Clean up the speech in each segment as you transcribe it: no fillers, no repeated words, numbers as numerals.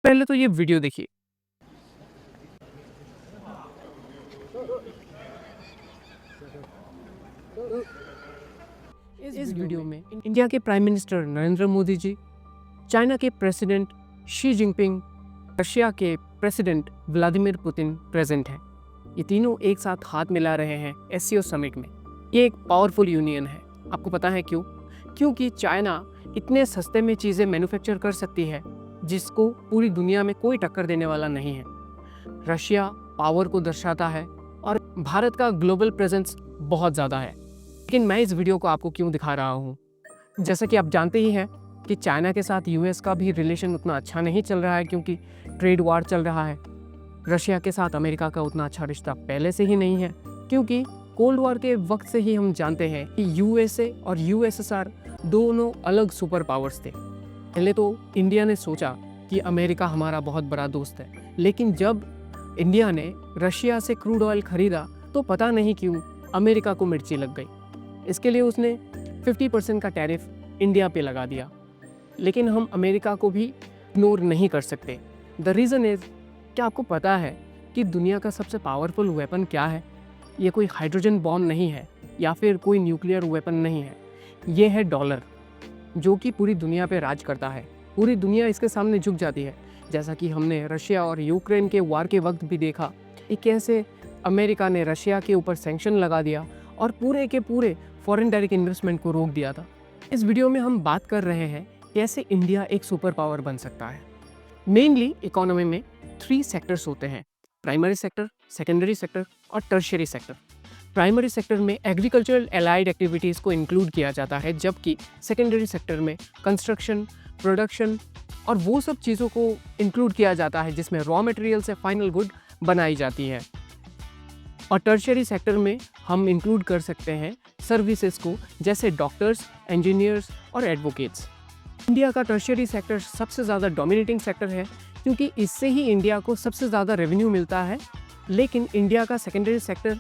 पहले तो ये वीडियो देखिए। इस वीडियो में इंडिया के prime minister Narendra Modi ji, China के प्रेसिडेंट शी जिनपिंग, रशिया के प्रेसिडेंट व्लादिमीर पुतिन प्रेजेंट हैं। ये तीनों एक साथ हाथ मिला रहे हैं एससीओ समिट में। ये एक पावरफुल यूनियन है। आपको पता है क्यों? क्योंकि चाइना इतने सस्ते में चीज़ें मैन्युफैक्चर कर सकती है जिसको पूरी दुनिया में कोई टक्कर देने वाला नहीं है। रशिया पावर को दर्शाता है और भारत का ग्लोबल प्रेजेंस बहुत ज़्यादा है। लेकिन मैं इस वीडियो को आपको क्यों दिखा रहा हूँ? जैसा कि आप जानते ही हैं कि चाइना के साथ यूएस का भी रिलेशन उतना अच्छा नहीं चल रहा है क्योंकि ट्रेड वार चल रहा है। रशिया के साथ अमेरिका का उतना अच्छा रिश्ता पहले से ही नहीं है क्योंकि कोल्ड वॉर के वक्त से ही हम जानते हैं कि यूएसए और यूएसएसआर दोनों अलग सुपर पावर्स थे। पहले तो इंडिया ने सोचा कि अमेरिका हमारा बहुत बड़ा दोस्त है, लेकिन जब इंडिया ने रशिया से क्रूड ऑयल खरीदा तो पता नहीं क्यों अमेरिका को मिर्ची लग गई। इसके लिए उसने 50% का टैरिफ इंडिया पे लगा दिया। लेकिन हम अमेरिका को भी इग्नोर नहीं कर सकते। द रीज़न इज़, क्या आपको पता है कि दुनिया का सबसे पावरफुल वेपन क्या है? ये कोई हाइड्रोजन बॉम्ब नहीं है या फिर कोई न्यूक्लियर वेपन नहीं है। ये है डॉलर, जो कि पूरी दुनिया पे राज करता है। पूरी दुनिया इसके सामने झुक जाती है, जैसा कि हमने रशिया और यूक्रेन के वार के वक्त भी देखा कि कैसे अमेरिका ने रशिया के ऊपर सैंक्शन लगा दिया और पूरे के पूरे फॉरेन डायरेक्ट इन्वेस्टमेंट को रोक दिया था। इस वीडियो में हम बात कर रहे हैं कैसे इंडिया एक सुपर पावर बन सकता है। मेनली इकोनॉमी में 3 सेक्टर्स होते हैं: प्राइमरी सेक्टर, सेकेंडरी सेक्टर और टर्शियरी सेक्टर। प्राइमरी सेक्टर में एग्रीकल्चरल एलाइड एक्टिविटीज़ को इंक्लूड किया जाता है, जबकि सेकेंडरी सेक्टर में कंस्ट्रक्शन, प्रोडक्शन और वो सब चीज़ों को इंक्लूड किया जाता है जिसमें रॉ मटेरियल से फाइनल गुड बनाई जाती है। और टर्शियरी सेक्टर में हम इंक्लूड कर सकते हैं सर्विसेज को, जैसे डॉक्टर्स, इंजीनियर्स और एडवोकेट्स। इंडिया का टर्शियरी सेक्टर सबसे ज़्यादा डोमिनेटिंग सेक्टर है क्योंकि इससे ही इंडिया को सबसे ज़्यादा रेवेन्यू मिलता है। लेकिन इंडिया का secondary sector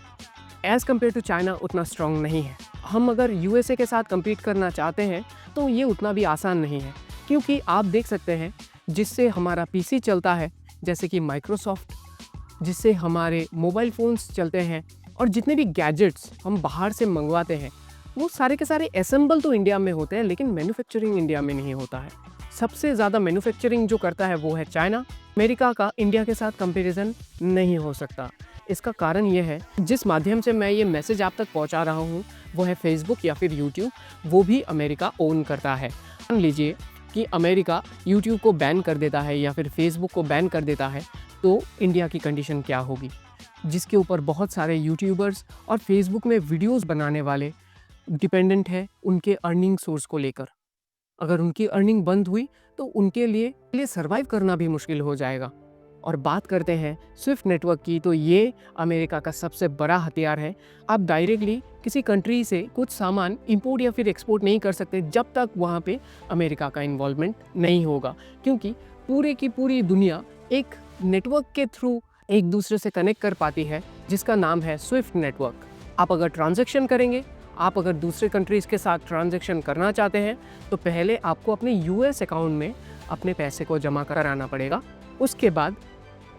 as compare to China उतना स्ट्रॉन्ग नहीं है। हम अगर यूएसए के साथ कम्पीट करना चाहते हैं तो ये उतना भी आसान नहीं है, क्योंकि आप देख सकते हैं जिससे हमारा पीसी चलता है, जैसे कि माइक्रोसॉफ्ट, जिससे हमारे मोबाइल फ़ोन्स चलते हैं और जितने भी गैजेट्स हम बाहर से मंगवाते हैं वो सारे के सारे असेंबल तो इंडिया में होते हैं, लेकिन मैन्युफैक्चरिंग इंडिया में नहीं होता है। सबसे ज़्यादा मैन्युफैक्चरिंग जो करता है वो है चाइना। अमेरिका का इंडिया के साथ कंपैरिजन नहीं हो सकता। इसका कारण ये है, जिस माध्यम से मैं ये मैसेज आप तक पहुंचा रहा हूँ वो है फेसबुक या फिर यूट्यूब, वो भी अमेरिका ओन करता है। मान लीजिए कि अमेरिका यूट्यूब को बैन कर देता है या फिर फेसबुक को बैन कर देता है, तो इंडिया की कंडीशन क्या होगी, जिसके ऊपर बहुत सारे यूट्यूबर्स और फेसबुक में वीडियोस बनाने वाले डिपेंडेंट है उनके अर्निंग सोर्स को लेकर। अगर उनकी अर्निंग बंद हुई तो उनके लिए सर्वाइव करना भी मुश्किल हो जाएगा। और बात करते हैं स्विफ्ट नेटवर्क की, तो ये अमेरिका का सबसे बड़ा हथियार है। आप डायरेक्टली किसी कंट्री से कुछ सामान इंपोर्ट या फिर एक्सपोर्ट नहीं कर सकते जब तक वहाँ पे अमेरिका का इन्वॉल्वमेंट नहीं होगा, क्योंकि पूरे की पूरी दुनिया एक नेटवर्क के थ्रू एक दूसरे से कनेक्ट कर पाती है, जिसका नाम है स्विफ्ट नेटवर्क। आप अगर ट्रांजैक्शन करेंगे, आप अगर दूसरे कंट्रीज़ के साथ ट्रांजैक्शन करना चाहते हैं तो पहले आपको अपने यूएस अकाउंट में अपने पैसे को जमा कराना पड़ेगा। उसके बाद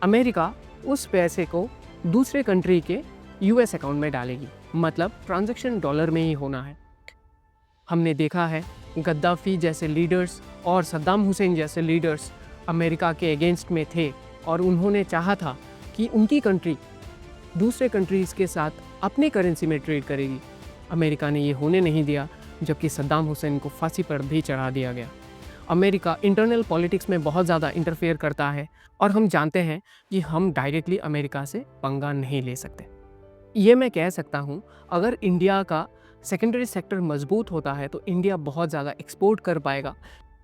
अमेरिका उस पैसे को दूसरे कंट्री के यूएस अकाउंट में डालेगी, मतलब ट्रांजैक्शन डॉलर में ही होना है। हमने देखा है गद्दाफी जैसे लीडर्स और सद्दाम हुसैन जैसे लीडर्स अमेरिका के अगेंस्ट में थे और उन्होंने चाहा था कि उनकी कंट्री दूसरे कंट्रीज़ के साथ अपने करेंसी में ट्रेड करेगी। अमेरिका ने ये होने नहीं दिया, जबकि सद्दाम हुसैन को फांसी पर भी चढ़ा दिया गया। अमेरिका इंटरनल पॉलिटिक्स में बहुत ज़्यादा इंटरफेयर करता है और हम जानते हैं कि हम डायरेक्टली अमेरिका से पंगा नहीं ले सकते। ये मैं कह सकता हूँ, अगर इंडिया का सेकेंडरी सेक्टर मजबूत होता है तो इंडिया बहुत ज़्यादा एक्सपोर्ट कर पाएगा।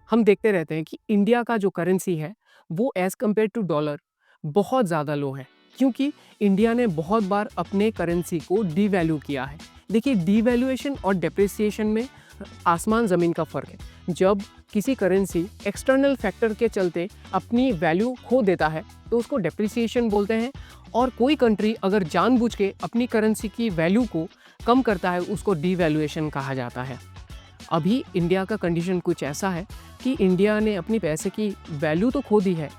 हम देखते रहते हैं कि इंडिया का जो करेंसी है वो एज़ कम्पेयर टू डॉलर बहुत ज़्यादा लो है, क्योंकि इंडिया ने बहुत बार अपने करेंसी को डीवैल्यू किया है। देखिए, डीवैल्यूएशन और डेप्रिसिएशन में आसमान ज़मीन का फ़र्क है। जब किसी करेंसी एक्सटर्नल फैक्टर के चलते अपनी वैल्यू खो देता है तो उसको डेप्रिसिएशन बोलते हैं, और कोई कंट्री अगर जानबूझ के अपनी करेंसी की वैल्यू को कम करता है उसको डीवैल्यूएशन कहा जाता है। अभी इंडिया का कंडीशन कुछ ऐसा है कि इंडिया ने अपनी पैसे की वैल्यू तो खो दी है,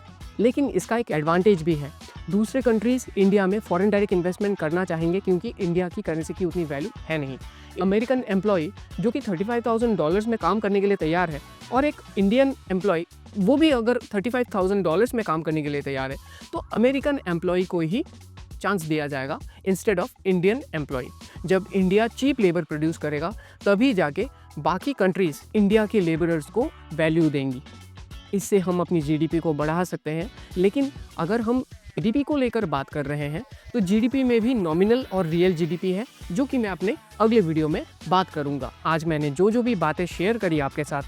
लेकिन इसका एक एडवांटेज भी है। दूसरे कंट्रीज़ इंडिया में फॉरेन डायरेक्ट इन्वेस्टमेंट करना चाहेंगे क्योंकि इंडिया की करेंसी की उतनी वैल्यू है नहीं। अमेरिकन एम्प्लॉय जो कि $35,000 में काम करने के लिए तैयार है और एक इंडियन एम्प्लॉय वो भी अगर $35,000 में काम करने के लिए तैयार है, तो अमेरिकन एम्प्लॉय को ही चांस दिया जाएगा इंस्टेड ऑफ इंडियन एम्प्लॉय। जब इंडिया चीप लेबर प्रोड्यूस करेगा तभी जाके बाकी कंट्रीज़ इंडिया के लेबरर्स को वैल्यू देंगी। इससे हम अपनी जीडीपी को बढ़ा सकते हैं। लेकिन अगर हम जीडीपी को लेकर बात कर रहे हैं तो जीडीपी में भी नॉमिनल और रियल जीडीपी है, जो कि मैं अपने अगले वीडियो में बात करूंगा। आज मैंने जो भी बातें शेयर करी आपके साथ,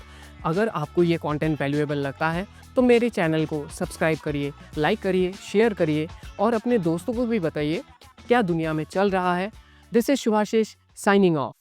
अगर आपको ये कंटेंट वैल्यूएबल लगता है तो मेरे चैनल को सब्सक्राइब करिए, लाइक करिए, शेयर करिए और अपने दोस्तों को भी बताइए क्या दुनिया में चल रहा है। This is Shubhashish signing of.